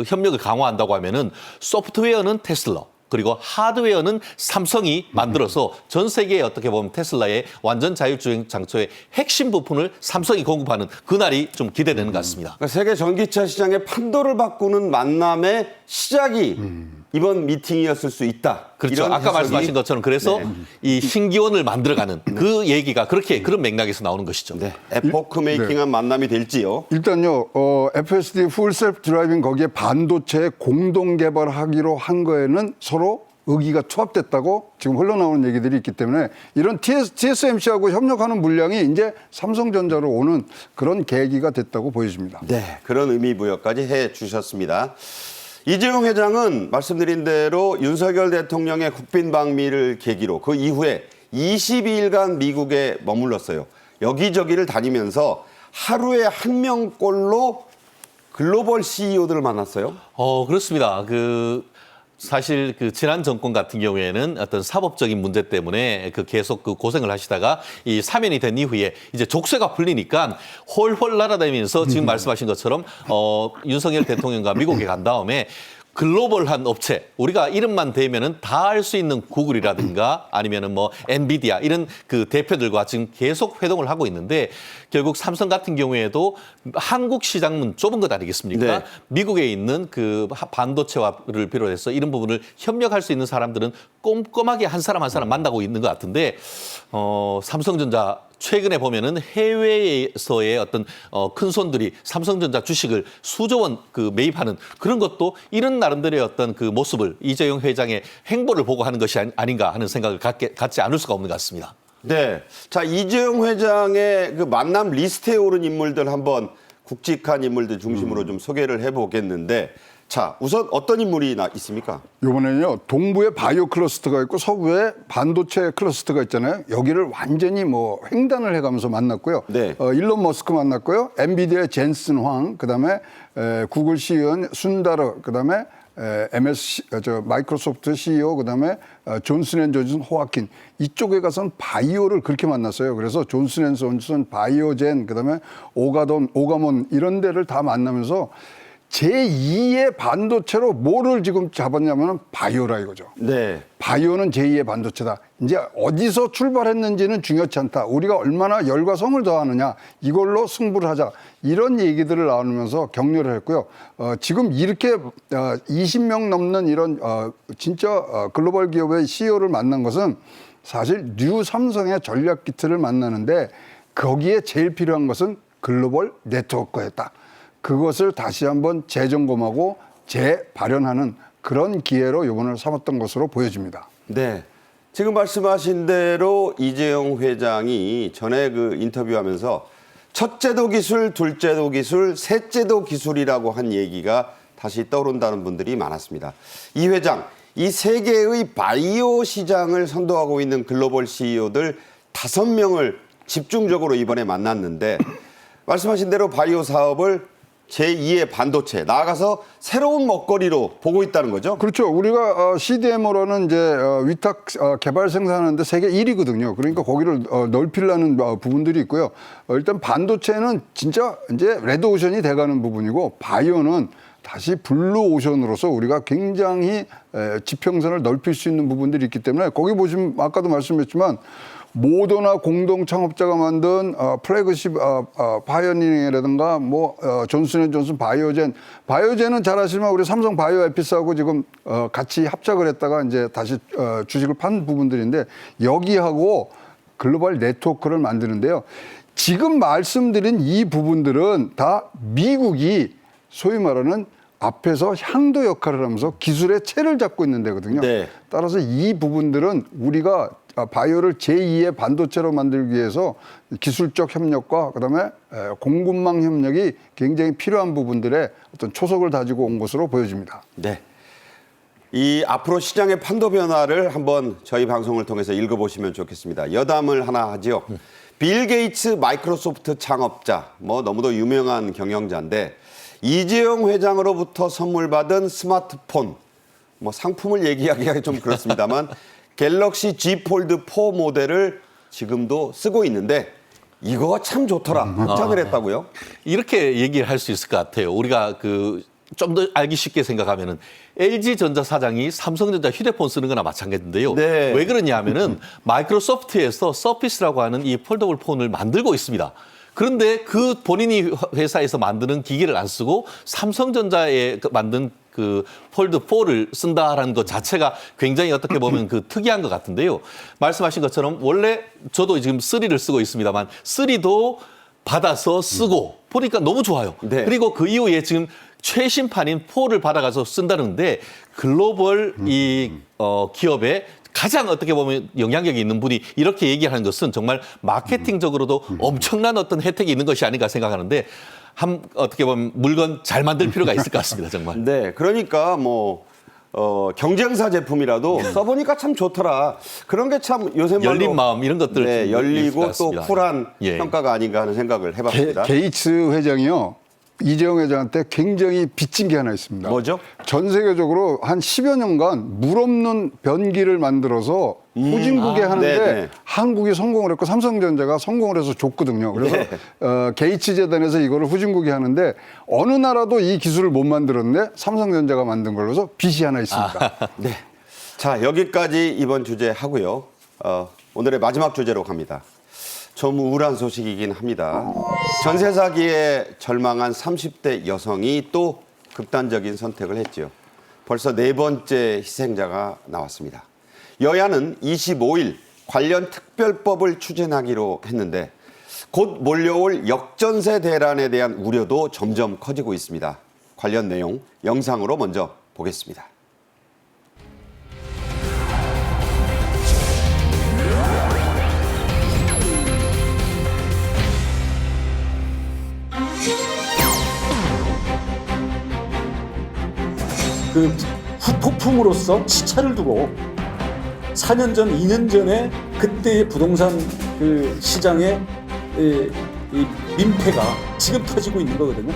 협력을 강화한다고 하면은 소프트웨어는 테슬라. 그리고 하드웨어는 삼성이 만들어서 전 세계에 어떻게 보면 테슬라의 완전 자율주행 장소의 핵심 부품을 삼성이 공급하는 그날이 좀 기대되는 것 같습니다. 그러니까 세계 전기차 시장의 판도를 바꾸는 만남의 시작이 이번 미팅이었을 수 있다. 그렇죠. 이런 아까 해석이- 말씀하신 것처럼 그래서 이 신기원을 만들어가는 그 얘기가 그런 맥락에서 나오는 것이죠. 네, 에포크 메이킹한 만남이 될지요. 일단요, FSD 풀 셀프 드라이빙 거기에 반도체 공동 개발하기로 한 거에는 서로 의기가 투합됐다고 지금 흘러나오는 얘기들이 있기 때문에 이런 TSMC하고 협력하는 물량이 이제 삼성전자로 오는 그런 계기가 됐다고 보여집니다. 네, 그런 의미 부여까지 해 주셨습니다. 이재용 회장은 말씀드린 대로 윤석열 대통령의 국빈 방미를 계기로 그 이후에 22일간 미국에 머물렀어요. 여기저기를 다니면서 하루에 한 명꼴로 글로벌 CEO들을 만났어요. 그렇습니다. 사실 지난 정권 같은 경우에는 어떤 사법적인 문제 때문에 계속 고생을 하시다가 이 사면이 된 이후에 이제 족쇄가 풀리니까 홀홀 날아다니면서 지금 말씀하신 것처럼 윤석열 대통령과 미국에 간 다음에 글로벌한 업체, 우리가 이름만 대면은 다 알 수 있는 구글이라든가 아니면은 뭐 엔비디아 이런 대표들과 지금 계속 회동을 하고 있는데 결국 삼성 같은 경우에도 한국 시장은 좁은 것 아니겠습니까? 네. 미국에 있는 반도체를 비롯해서 이런 부분을 협력할 수 있는 사람들은 꼼꼼하게 한 사람 한 사람 만나고 있는 것 같은데 삼성전자 최근에 보면은 해외에서의 어떤 큰 손들이 삼성전자 주식을 수조 원 매입하는 그런 것도 이런 나름대로의 어떤 모습을 이재용 회장의 행보를 보고 하는 것이 아닌가 하는 생각을 갖지 않을 수가 없는 것 같습니다. 네. 자, 이재용 회장의 만남 리스트에 오른 인물들 한번 굵직한 인물들 중심으로 좀 소개를 해보겠는데 자, 우선 어떤 인물이 있습니까? 이번에는요, 동부에 바이오 클러스터가 있고 서부에 반도체 클러스터가 있잖아요. 여기를 완전히 횡단을 해가면서 만났고요. 네. 일론 머스크 만났고요. 엔비디아의 젠슨 황, 그다음에 구글 CEO 순다르, 그다음에 마이크로소프트 CEO, 그다음에 존슨앤존슨 호아킨 이쪽에 가서는 바이오를 그렇게 만났어요. 그래서 존슨앤존슨, 바이오젠, 그다음에 오가몬 이런 데를 다 만나면서 제2의 반도체로 뭐를 지금 잡았냐면 바이오라 이거죠. 네. 바이오는 제2의 반도체다. 이제 어디서 출발했는지는 중요치 않다. 우리가 얼마나 열과 성을 더하느냐 이걸로 승부를 하자. 이런 얘기들을 나누면서 격려를 했고요. 지금 이렇게 20명 넘는 이런 진짜 글로벌 기업의 CEO를 만난 것은 사실 뉴 삼성의 전략 기틀을 만나는데 거기에 제일 필요한 것은 글로벌 네트워크였다. 그것을 다시 한번 재점검하고 재발현하는 그런 기회로 이번을 삼았던 것으로 보여집니다. 네. 지금 말씀하신 대로 이재용 회장이 전에 인터뷰하면서 첫째도 기술, 둘째도 기술, 셋째도 기술이라고 한 얘기가 다시 떠오른다는 분들이 많았습니다. 이 회장, 이 세계의 바이오 시장을 선도하고 있는 글로벌 CEO들 5명을 집중적으로 이번에 만났는데 말씀하신 대로 바이오 사업을 제2의 반도체, 나아가서 새로운 먹거리로 보고 있다는 거죠? 그렇죠. 우리가 CDMO라는 이제 위탁 개발 생산하는데 세계 1위거든요. 그러니까 거기를 넓히려는 부분들이 있고요. 일단 반도체는 진짜 이제 레드오션이 돼가는 부분이고 바이오는 다시 블루오션으로서 우리가 굉장히 지평선을 넓힐 수 있는 부분들이 있기 때문에 거기 보시면 아까도 말씀했지만 모더나 공동 창업자가 만든 플래그십 파이어니링이라든가 존슨앤존슨 바이오젠은 잘 아시지만 우리 삼성 바이오 에피스하고 지금 같이 합작을 했다가 이제 다시 주식을 판 부분들인데 여기하고 글로벌 네트워크를 만드는데요. 지금 말씀드린 이 부분들은 다 미국이 소위 말하는 앞에서 향도 역할을 하면서 기술의 채를 잡고 있는 데거든요. 네. 따라서 이 부분들은 우리가 바이오를 제2의 반도체로 만들기 위해서 기술적 협력과 그다음에 공급망 협력이 굉장히 필요한 부분들의 어떤 초석을 다지고 온 것으로 보여집니다. 네. 이 앞으로 시장의 판도 변화를 한번 저희 방송을 통해서 읽어보시면 좋겠습니다. 여담을 하나 하지요. 빌 게이츠 마이크로소프트 창업자, 너무도 유명한 경영자인데 이재용 회장으로부터 선물 받은 스마트폰, 상품을 얘기하기가 좀 그렇습니다만 갤럭시 G 폴드 4 모델을 지금도 쓰고 있는데 이거 참 좋더라. 협찬을 했다고요? 이렇게 얘기를 할 수 있을 것 같아요. 우리가 좀 더 알기 쉽게 생각하면은 LG전자 사장이 삼성전자 휴대폰 쓰는 거나 마찬가지인데요. 네. 왜 그러냐 하면은 마이크로소프트에서 서피스라고 하는 이 폴더블 폰을 만들고 있습니다. 그런데 본인이 회사에서 만드는 기기를 안 쓰고 삼성전자에 만든 그 폴드 4를 쓴다라는 것 자체가 굉장히 어떻게 보면 그 특이한 것 같은데요. 말씀하신 것처럼 원래 저도 지금 3를 쓰고 있습니다만 3도 받아서 쓰고 보니까 너무 좋아요. 네. 그리고 그 이후에 지금 최신판인 4를 받아가서 쓴다는데 글로벌 기업에 가장 어떻게 보면 영향력이 있는 분이 이렇게 얘기하는 것은 정말 마케팅적으로도 엄청난 어떤 혜택이 있는 것이 아닌가 생각하는데 어떻게 보면 물건 잘 만들 필요가 있을 것 같습니다. 정말. 네, 그러니까 뭐 경쟁사 제품이라도 써보니까 참 좋더라. 그런 게 참 요새 말로 열린 마음 이런 것들 네, 좀 열리고 있을 것 또 같습니다. 쿨한 예. 평가가 아닌가 하는 생각을 해봤습니다. 게이츠 회장이요. 이재용 회장한테 굉장히 빚진 게 하나 있습니다. 뭐죠? 전 세계적으로 한 10여 년간 물 없는 변기를 만들어서 후진국에 하는데 네네. 한국이 성공을 했고 삼성전자가 성공을 해서 줬거든요. 그래서 네. 게이츠 재단에서 이거를 후진국이 하는데 어느 나라도 이 기술을 못 만들었는데 삼성전자가 만든 걸로서 빚이 하나 있습니다. 네. 자, 여기까지 이번 주제 하고요. 오늘의 마지막 주제로 갑니다. 좀 우울한 소식이긴 합니다. 전세 사기에 절망한 30대 여성이 또 극단적인 선택을 했죠. 벌써 4번째 희생자가 나왔습니다. 여야는 25일 관련 특별법을 추진하기로 했는데 곧 몰려올 역전세 대란에 대한 우려도 점점 커지고 있습니다. 관련 내용 영상으로 먼저 보겠습니다. 그 후폭풍으로서 시차를 두고 4년 전, 2년 전에 그때의 부동산 그 시장의 이 민폐가 지금 터지고 있는 거거든요.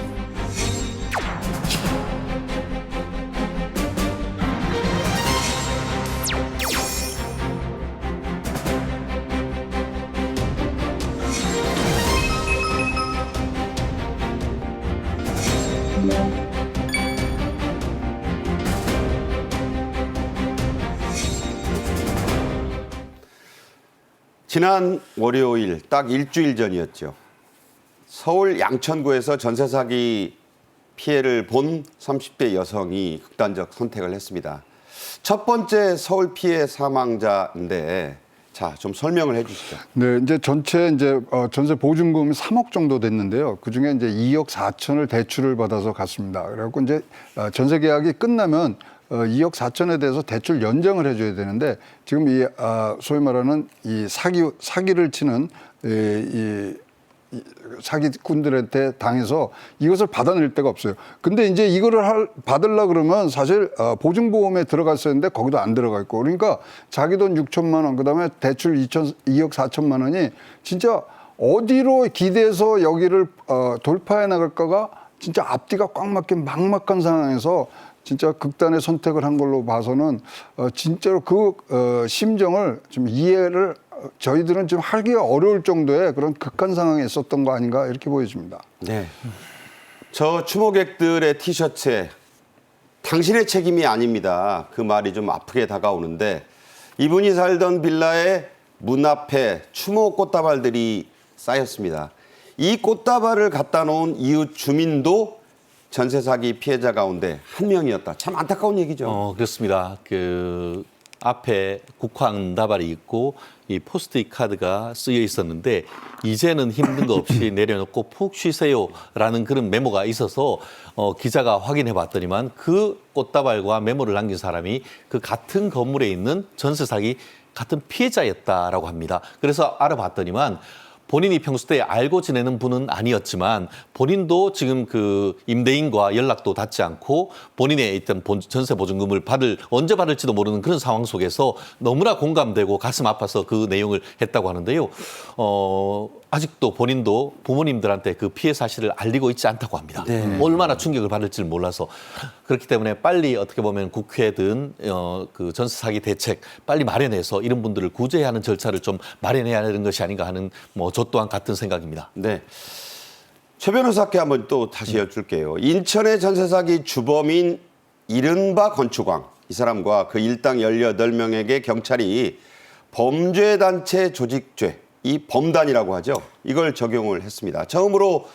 지난 월요일 딱 일주일 전이었죠. 서울 양천구에서 전세 사기 피해를 본 30대 여성이 극단적 선택을 했습니다. 첫 번째 서울 피해 사망자인데 자, 좀 설명을 해 주시죠. 네, 이제 전체 전세 보증금이 3억 정도 됐는데요. 그 중에 이제 2억 4천을 대출을 받아서 갔습니다. 그래갖고 이제 전세 계약이 끝나면 2억 4천에 대해서 대출 연장을 해줘야 되는데 지금 이 소위 말하는 이 사기를 치는 이 사기꾼들한테 당해서 이것을 받아낼 데가 없어요. 근데 이제 이거를 받으려 그러면 사실 보증보험에 들어갔었는데 거기도 안 들어가 있고 그러니까 자기 돈 6천만 원 그다음에 대출 2억 4천만 원이 진짜 어디로 기대서 여기를 돌파해 나갈까가 진짜 앞뒤가 꽉 막힌 막막한 상황에서 진짜 극단의 선택을 한 걸로 봐서는 진짜로 그 심정을 좀 이해를 저희들은 좀 하기가 어려울 정도의 그런 극한 상황에 있었던 거 아닌가 이렇게 보여집니다. 네. 저 추모객들의 티셔츠에 당신의 책임이 아닙니다. 그 말이 좀 아프게 다가오는데 이분이 살던 빌라의 문 앞에 추모 꽃다발들이 쌓였습니다. 이 꽃다발을 갖다 놓은 이웃 주민도 전세 사기 피해자 가운데 한 명이었다. 참 안타까운 얘기죠. 그렇습니다. 그 앞에 국황 다발이 있고 이 포스트잇 카드가 쓰여 있었는데 이제는 힘든 거 없이 내려놓고 푹 쉬세요라는 그런 메모가 있어서 기자가 확인해 봤더니만 그 꽃다발과 메모를 남긴 사람이 그 같은 건물에 있는 전세 사기 같은 피해자였다라고 합니다. 그래서 알아봤더니만 본인이 평소에 알고 지내는 분은 아니었지만 본인도 지금 그 임대인과 연락도 닿지 않고 본인의 있던 전세 보증금을 언제 받을지도 모르는 그런 상황 속에서 너무나 공감되고 가슴 아파서 그 내용을 했다고 하는데요. 아직도 본인도 부모님들한테 그 피해 사실을 알리고 있지 않다고 합니다. 네. 얼마나 충격을 받을지를 몰라서 그렇기 때문에 빨리 어떻게 보면 국회든 그 전세 사기 대책 빨리 마련해서 이런 분들을 구제하는 절차를 좀 마련해야 하는 것이 아닌가 하는 저 또한 같은 생각입니다. 네. 최 변호사께 한번 또 다시 여쭐게요. 인천의 전세 사기 주범인 이른바 건축왕 이 사람과 그 일당 18명에게 경찰이 범죄단체 조직죄 이 범단이라고 하죠. 이걸 적용을 했습니다. 처음으로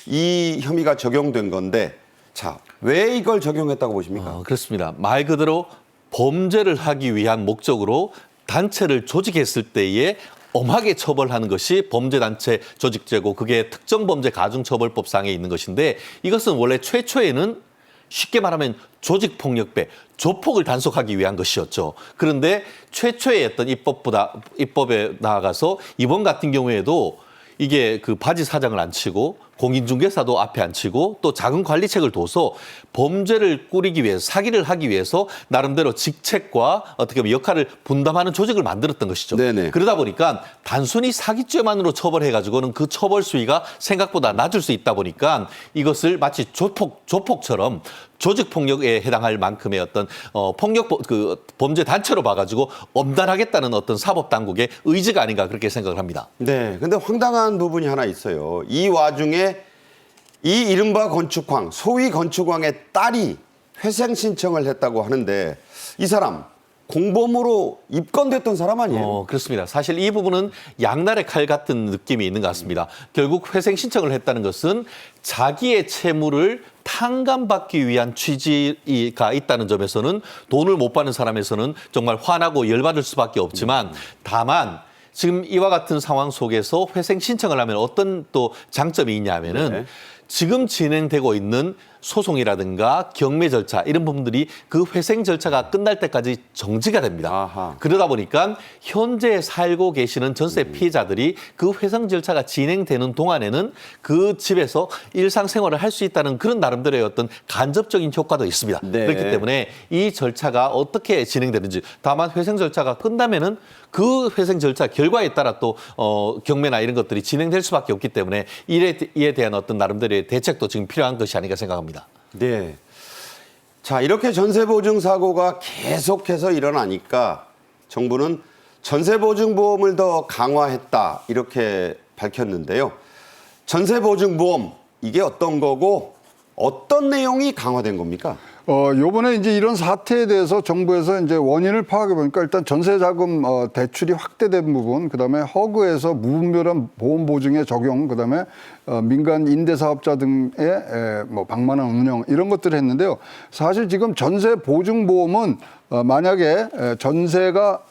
이 혐의가 적용된 건데 자 왜 이걸 적용했다고 보십니까? 그렇습니다. 말 그대로 범죄를 하기 위한 목적으로 단체를 조직했을 때에 엄하게 처벌하는 것이 범죄단체 조직죄고 그게 특정범죄 가중처벌법상에 있는 것인데 이것은 원래 최초에는 쉽게 말하면 조직폭력배, 조폭을 단속하기 위한 것이었죠. 그런데 최초의 어떤 입법에 나아가서 이번 같은 경우에도 이게 그 바지 사장을 안 치고 공인중개사도 앞에 안 치고 또 자금 관리책을 둬서 범죄를 꾸리기 위해서 사기를 하기 위해서 나름대로 직책과 어떻게 보면 역할을 분담하는 조직을 만들었던 것이죠. 네네. 그러다 보니까 단순히 사기죄만으로 처벌해가지고는 그 처벌 수위가 생각보다 낮을 수 있다 보니까 이것을 마치 조폭처럼 조직폭력에 해당할 만큼의 어떤 범죄 단체로 봐가지고 엄단하겠다는 어떤 사법당국의 의지가 아닌가 그렇게 생각을 합니다. 네, 근데 황당한 부분이 하나 있어요. 이 와중에 이 이른바 건축왕, 소위 건축왕의 딸이 회생 신청을 했다고 하는데 이 사람 공범으로 입건됐던 사람 아니에요? 그렇습니다. 사실 이 부분은 양날의 칼 같은 느낌이 있는 것 같습니다. 결국 회생 신청을 했다는 것은 자기의 채무를 탕감받기 위한 취지가 있다는 점에서는 돈을 못 받는 사람에서는 정말 화나고 열받을 수밖에 없지만 다만 지금 이와 같은 상황 속에서 회생 신청을 하면 어떤 또 장점이 있냐면은 네. 지금 진행되고 있는 소송이라든가 경매 절차 이런 부분들이 그 회생 절차가 끝날 때까지 정지가 됩니다. 아하. 그러다 보니까 현재 살고 계시는 전세 피해자들이 그 회생 절차가 진행되는 동안에는 그 집에서 일상생활을 할 수 있다는 그런 나름대로의 어떤 간접적인 효과도 있습니다. 네. 그렇기 때문에 이 절차가 어떻게 진행되는지 다만 회생 절차가 끝나면은 그 회생 절차 결과에 따라 또 경매나 이런 것들이 진행될 수밖에 없기 때문에 이에 대한 어떤 나름대로의 대책도 지금 필요한 것이 아닌가 생각합니다. 네. 자, 이렇게 전세보증 사고가 계속해서 일어나니까 정부는 전세보증보험을 더 강화했다 이렇게 밝혔는데요. 전세보증보험 이게 어떤 거고 어떤 내용이 강화된 겁니까? 요번에 이제 이런 사태에 대해서 정부에서 이제 원인을 파악해 보니까 일단 전세자금 대출이 확대된 부분, 그다음에 허그에서 무분별한 보험 보증의 적용, 그다음에 민간 임대사업자 등의 뭐 방만한 운영 이런 것들을 했는데요. 사실 지금 전세 보증 보험은 만약에 전세가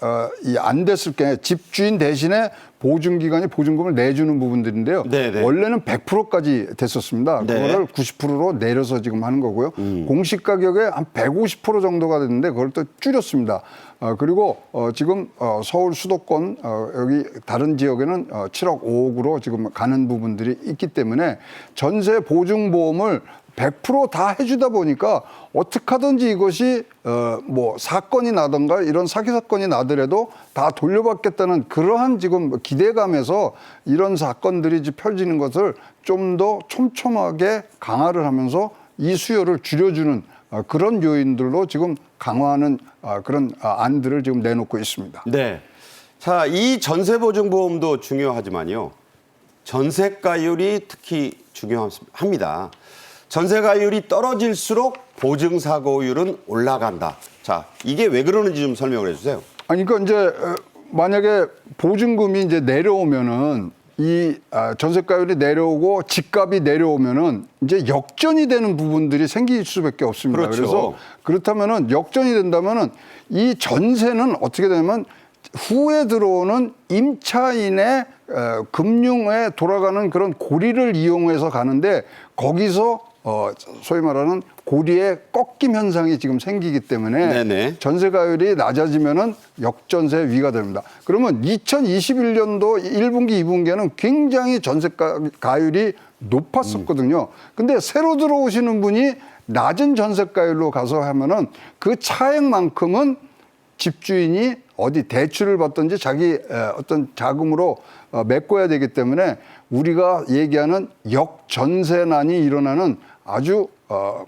안 됐을 경우에 집주인 대신에 보증기관이 보증금을 내주는 부분들인데요. 네네. 원래는 100%까지 됐었습니다. 네. 그거를 90%로 내려서 지금 하는 거고요. 공시 가격의 한 150% 정도가 됐는데 그걸 또 줄였습니다. 그리고 지금 서울 수도권 여기 다른 지역에는 7억 5억으로 지금 가는 부분들이 있기 때문에 전세 보증보험을 100% 다 해주다 보니까 어떻게 하든지 이것이 뭐 사건이 나던가 이런 사기 사건이 나더라도 다 돌려받겠다는 그러한 지금 기대감에서 이런 사건들이 펼치는 것을 좀 더 촘촘하게 강화를 하면서 이 수요를 줄여주는 그런 요인들로 지금 강화하는 그런 안들을 지금 내놓고 있습니다. 네. 자, 이 전세보증보험도 중요하지만요. 전세가율이 특히 중요합니다. 전세가율이 떨어질수록 보증사고율은 올라간다. 자, 이게 왜 그러는지 좀 설명을 해주세요. 아니, 그러니까 이제 만약에 보증금이 이제 내려오면은 이 전세가율이 내려오고 집값이 내려오면은 이제 역전이 되는 부분들이 생길 수밖에 없습니다. 그렇죠. 그래서 그렇다면은 역전이 된다면은 이 전세는 어떻게 되냐면 후에 들어오는 임차인의 금융에 돌아가는 그런 고리를 이용해서 가는데 거기서 소위 말하는 고리의 꺾임 현상이 지금 생기기 때문에 네네. 전세가율이 낮아지면은 역전세 위가 됩니다. 그러면 2021년도 1분기, 2분기에는 굉장히 전세가율이 높았었거든요. 근데 새로 들어오시는 분이 낮은 전세가율로 가서 하면은 그 차액만큼은 집주인이 어디 대출을 받든지 자기 어떤 자금으로 메꿔야 되기 때문에 우리가 얘기하는 역전세난이 일어나는 아주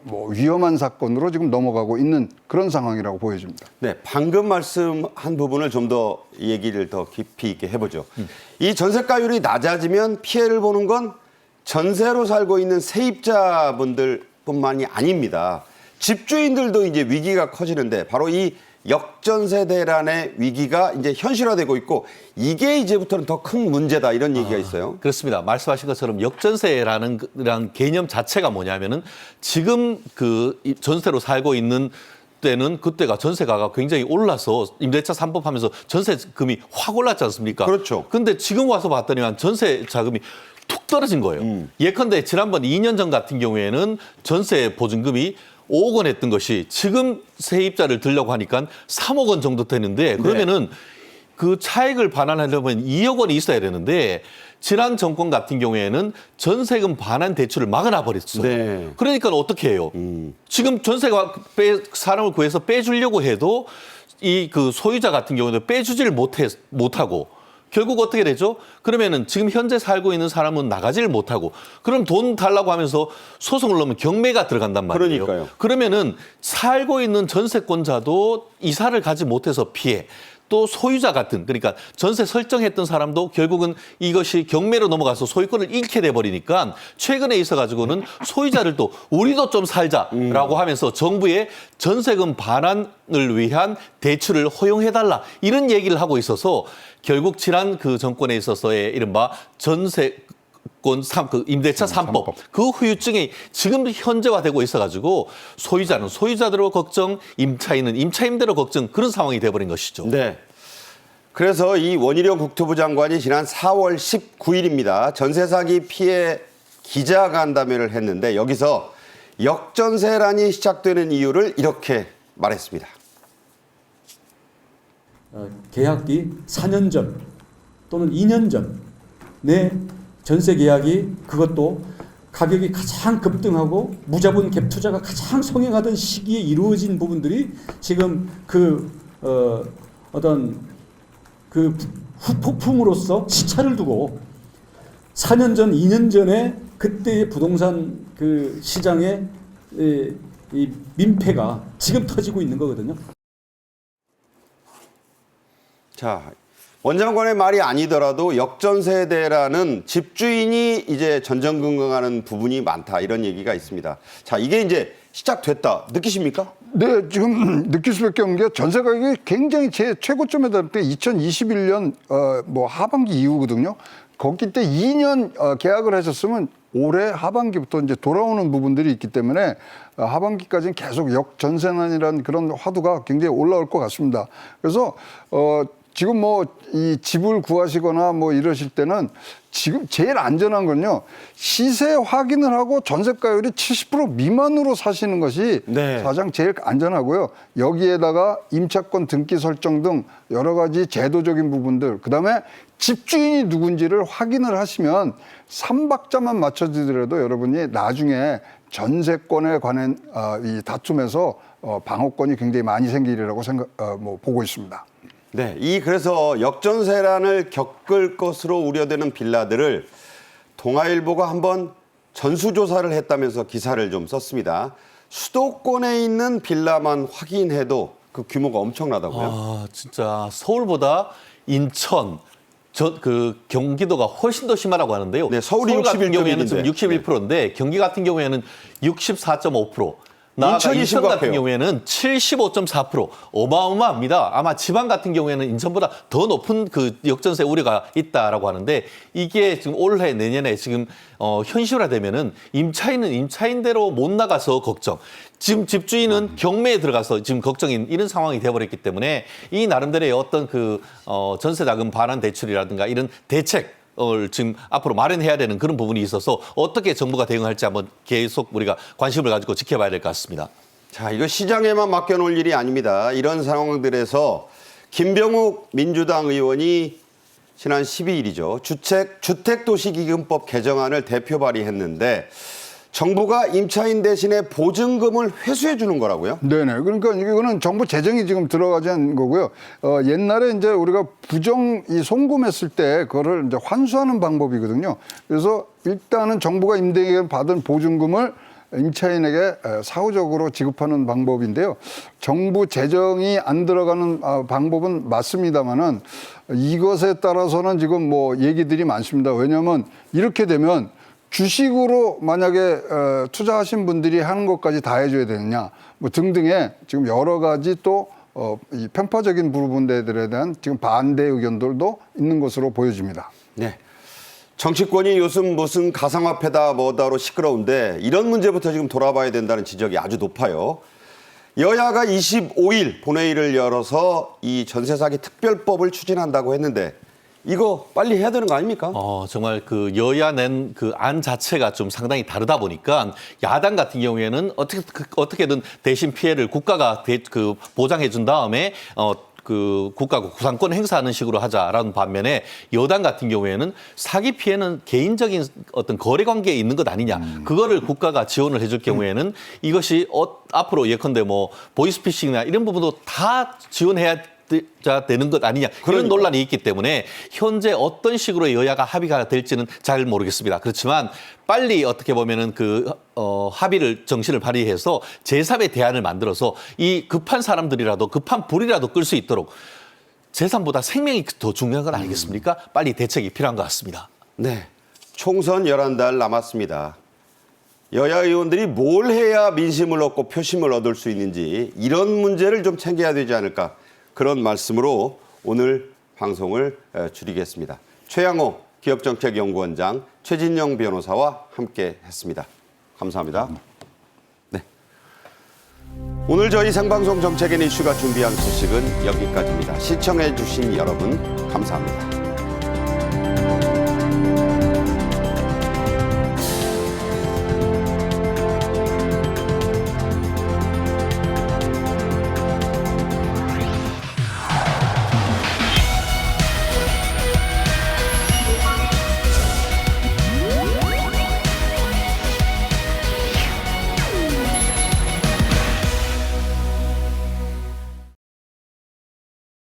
뭐 위험한 사건으로 지금 넘어가고 있는 그런 상황이라고 보여집니다. 네, 방금 말씀한 부분을 좀 더 얘기를 더 깊이 있게 해보죠. 이 전세가율이 낮아지면 피해를 보는 건 전세로 살고 있는 세입자분들뿐만이 아닙니다. 집주인들도 이제 위기가 커지는데 바로 이 역전세 대란의 위기가 이제 현실화되고 있고 이게 이제부터는 더 큰 문제다 이런 얘기가 있어요. 그렇습니다. 말씀하신 것처럼 역전세라는 개념 자체가 뭐냐면은 지금 이 전세로 살고 있는 때는 그때가 전세가가 굉장히 올라서 임대차 3법 하면서 전세금이 확 올랐지 않습니까? 그렇죠. 근데 지금 와서 봤더니만 전세 자금이 툭 떨어진 거예요. 예컨대 지난번 2년 전 같은 경우에는 전세 보증금이 5억 원 했던 것이 지금 세입자를 들려고 하니까 3억 원 정도 되는데 그러면은 그 차익을 반환하려면 2억 원이 있어야 되는데 지난 정권 같은 경우에는 전세금 반환 대출을 막아놔 버렸어요. 네. 그러니까 어떻게 해요? 지금 전세가 사람을 구해서 빼주려고 해도 이 그 소유자 같은 경우는 빼주지를 못하고 결국 어떻게 되죠? 그러면은 지금 현재 살고 있는 사람은 나가지를 못하고 그럼 돈 달라고 하면서 소송을 넣으면 경매가 들어간단 말이에요. 그러니까요. 그러면은 살고 있는 전세권자도 이사를 가지 못해서 피해. 또 소유자 같은 그러니까 전세 설정했던 사람도 결국은 이것이 경매로 넘어가서 소유권을 잃게 돼 버리니까 최근에 있어 가지고는 소유자를 또 우리도 좀 살자라고 하면서 정부에 전세금 반환을 위한 대출을 허용해 달라 이런 얘기를 하고 있어서 결국 지난 그 정권에 있어서의 이른바 그 임대차 3법 그 후유증이 지금 현재화되고 있어가지고 소유자는 소유자대로 걱정, 임차인은 임차인대로 걱정 그런 상황이 돼버린 것이죠. 네. 그래서 이 원희룡 국토부 장관이 지난 4월 19일입니다. 전세 사기 피해 기자간담회를 했는데 여기서 역전세란이 시작되는 이유를 이렇게 말했습니다. 계약기 4년 전 또는 2년 전내 전세 계약이 그것도 가격이 가장 급등하고 무자본 갭 투자가 가장 성행하던 시기에 이루어진 부분들이 지금 어떤 그 후폭풍으로서 시차를 두고 4년 전, 2년 전에 그때의 부동산 그 시장의 이 민폐가 지금 터지고 있는 거거든요. 자, 원 장관의 말이 아니더라도 역전세 대란은 집주인이 이제 전전긍긍하는 부분이 많다 이런 얘기가 있습니다. 자, 이게 이제 시작됐다 느끼십니까? 네, 지금 느낄 수밖에 없는 게 전세 가격이 굉장히 최고점에 달할 때 2021년 뭐 하반기 이후거든요. 거기 때 2년 계약을 하셨으면 올해 하반기부터 이제 돌아오는 부분들이 있기 때문에 하반기까지는 계속 역전세난이라는 그런 화두가 굉장히 올라올 것 같습니다. 그래서 지금 뭐 이 집을 구하시거나 뭐 이러실 때는 지금 제일 안전한 건요. 시세 확인을 하고 전세가율이 70% 미만으로 사시는 것이 네. 가장 제일 안전하고요. 여기에다가 임차권 등기 설정 등 여러 가지 제도적인 부분들, 그다음에 집주인이 누군지를 확인을 하시면 3박자만 맞춰지더라도 여러분이 나중에 전세권에 관한 이 다툼에서 방어권이 굉장히 많이 생기리라고 보고 있습니다. 네, 그래서 역전세란을 겪을 것으로 우려되는 빌라들을 동아일보가 한번 전수조사를 했다면서 기사를 좀 썼습니다. 수도권에 있는 빌라만 확인해도 그 규모가 엄청나다고요? 아, 진짜 서울보다 인천, 경기도가 훨씬 더 심하다고 하는데요. 네, 서울이 서울 같은 61.1 경우에는 지금 인데. 61%인데 경기 같은 경우에는 64.5%. 인천이 인천 같은 심각해요. 경우에는 75.4% 어마어마합니다. 아마 지방 같은 경우에는 인천보다 더 높은 그 역전세 우려가 있다라고 하는데 이게 지금 올해 내년에 지금 현실화되면은 임차인은 임차인대로 못 나가서 걱정. 지금 집주인은 경매에 들어가서 지금 걱정인 이런 상황이 되어버렸기 때문에 이 나름대로의 어떤 전세자금 반환 대출이라든가 이런 대책 지금 앞으로 마련해야 되는 그런 부분이 있어서 어떻게 정부가 대응할지 한번 계속 우리가 관심을 가지고 지켜봐야 될 것 같습니다. 자, 이거 시장에만 맡겨놓을 일이 아닙니다. 이런 상황들에서 김병욱 민주당 의원이 지난 12일이죠. 주택도시기금법 개정안을 대표 발의했는데 정부가 임차인 대신에 보증금을 회수해 주는 거라고요? 네네. 그러니까 이거는 정부 재정이 지금 들어가지 않은 거고요. 옛날에 이제 우리가 이 송금했을 때 그거를 이제 환수하는 방법이거든요. 그래서 일단은 정부가 임대인에게 받은 보증금을 임차인에게 사후적으로 지급하는 방법인데요. 정부 재정이 안 들어가는 방법은 맞습니다만은 이것에 따라서는 지금 뭐 얘기들이 많습니다. 왜냐하면 이렇게 되면 주식으로 만약에 투자하신 분들이 하는 것까지 다 해줘야 되느냐 뭐 등등의 지금 여러 가지 또 이 편파적인 부분들에 대한 지금 반대 의견들도 있는 것으로 보여집니다. 네. 정치권이 요즘 무슨 가상화폐다 뭐다로 시끄러운데 이런 문제부터 지금 돌아봐야 된다는 지적이 아주 높아요. 여야가 25일 본회의를 열어서 이 전세 사기 특별법을 추진한다고 했는데 이거 빨리 해야 되는 거 아닙니까? 정말 그 여야 낸 그 안 자체가 좀 상당히 다르다 보니까 야당 같은 경우에는 어떻게든 대신 피해를 국가가 보장해 준 다음에 그 국가가 구상권 행사하는 식으로 하자라는 반면에 여당 같은 경우에는 사기 피해는 개인적인 어떤 거래 관계에 있는 것 아니냐. 그거를 국가가 지원을 해줄 경우에는 이것이 앞으로 예컨대 뭐 보이스피싱이나 이런 부분도 다 지원해야 되는 것 아니냐. 그런 논란이 있기 때문에 현재 어떤 식으로 여야가 합의가 될지는 잘 모르겠습니다. 그렇지만 빨리 어떻게 보면은 합의를 정신을 발휘해서 제3의 대안을 만들어서 이 급한 사람들이라도 급한 불이라도 끌 수 있도록 재산보다 생명이 더 중요한 건 아니겠습니까? 빨리 대책이 필요한 것 같습니다. 네. 총선 11달 남았습니다. 여야 의원들이 뭘 해야 민심을 얻고 표심을 얻을 수 있는지 이런 문제를 좀 챙겨야 되지 않을까. 그런 말씀으로 오늘 방송을 줄이겠습니다. 최양호 기업정책연구원장, 최진영 변호사와 함께 했습니다. 감사합니다. 네. 오늘 저희 생방송 정책인 이슈가 준비한 소식은 여기까지입니다. 시청해 주신 여러분 감사합니다.